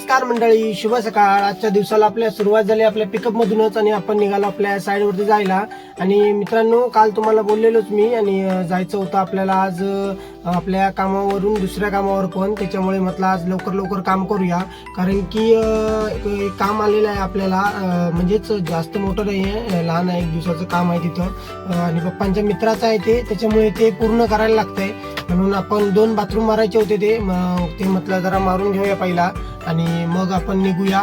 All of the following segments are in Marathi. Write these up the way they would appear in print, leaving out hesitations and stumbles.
नमस्कार मंडळी, शुभ सकाळ. आजच्या दिवसाला आपल्या सुरुवात झाली आपल्या पिकअप मधूनच आणि आपण निघालो आपल्या साईडवरती जायला. आणि मित्रांनो, काल तुम्हाला बोललेलोच मी आणि जायचं होतं आपल्याला आज आपल्या कामावरून दुसऱ्या कामावर पण. त्याच्यामुळे म्हटलं आज लवकर काम करूया, कारण की एक काम आलेलं आहे आपल्याला. म्हणजेच जास्त मोठं नाही आहे, लहान आहे, 1 दिवसाचं काम आहे तिथं आणि पप्पांच्या मित्राचं आहे ते. त्याच्यामुळे ते पूर्ण करायला लागतंय. म्हणून आपण 2 बाथरूम मारायचे होते ते म्हटलं जरा मारून घेऊया पहिला आणि मग आपण निघूया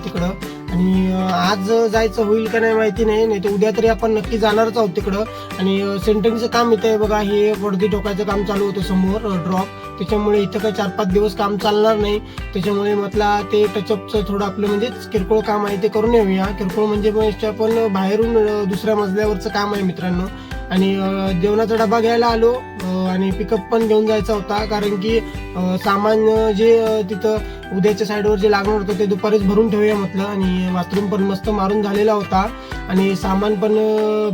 तिकडं. आणि आज जायचं होईल का नाही माहिती नाही तर उद्या तरी आपण नक्की जाणारच आहोत तिकडं. आणि सेंटरिंगचं काम इथं आहे बघा, हे पडदी ठोकायचं काम चालू होतं समोर ड्रॉप. त्याच्यामुळे इथं काही 4-5 दिवस काम चालणार नाही. त्याच्यामुळे म्हटलं ते टचअपचं थोडं आपलं म्हणजेच किरकोळ काम आहे ते करून येऊया. किरकोळ म्हणजे पण बाहेरून दुसऱ्या मजल्यावरचं काम आहे मित्रांनो. आणि जेवणाचा डबा घ्यायला आलो आणि पिकअप पण घेऊन जायचा होता, कारण की सामान जे तिथं उद्याच्या साईडवर जे लागणार होतं ते दुपारीच भरून ठेवूया म्हटलं. आणि बाथरूम पण मस्त मारून झालेला होता आणि सामान पण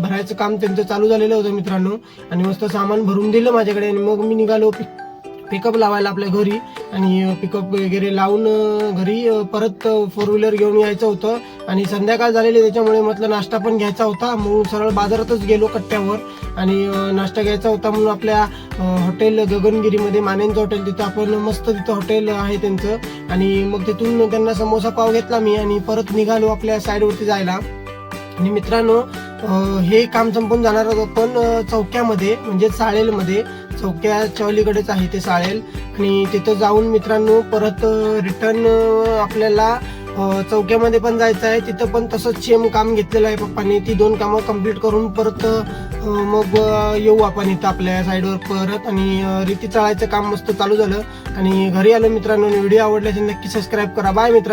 भरायचं काम त्यांचं चालू झालेलं होतं मित्रांनो. आणि मस्त सामान भरून दिलं माझ्याकडे आणि मग मी निघालो पिकअप लावायला आपल्या घरी. आणि पिकअप वगैरे लावून घरी परत 4 व्हीलर घेऊन यायचं होतं. आणि संध्याकाळ झालेली त्याच्यामुळे म्हटलं नाश्ता पण घ्यायचा होता, मग सरळ बाजारातच गेलो कट्ट्यावर आणि नाश्ता घ्यायचा होता. म्हणून आपल्या हॉटेल गगनगिरीमध्ये मानेंचं हॉटेल, तिथं आपण मस्त तिथं हॉटेल आहे त्यांचं. आणि मग तिथून त्यांना समोसा पाव घेतला मी आणि परत निघालो आपल्या साईडवरती जायला. आणि मित्रांनो, हे काम संपून जाणार होतं पण चौक्यामध्ये म्हणजे साळेलमध्ये, चौक्याच्या अलीकडेच आहे ते साळेल. आणि तिथं जाऊन मित्रांनो परत रिटर्न आपल्याला चौक्यामध्ये पण जायचं आहे. तिथं पण तसंच सेम काम घेतलेलं आहे पप्पांनी. ती 2 कामं कंप्लीट करून परत मग येऊ आपण इथं आपल्या साईडवर परत. आणि रीती चाळायचं काम मस्त चालू झालं आणि घरी आलो मित्रांनो. व्हिडिओ आवडल्यास नक्की सबस्क्राईब करा. बाय मित्रांनो.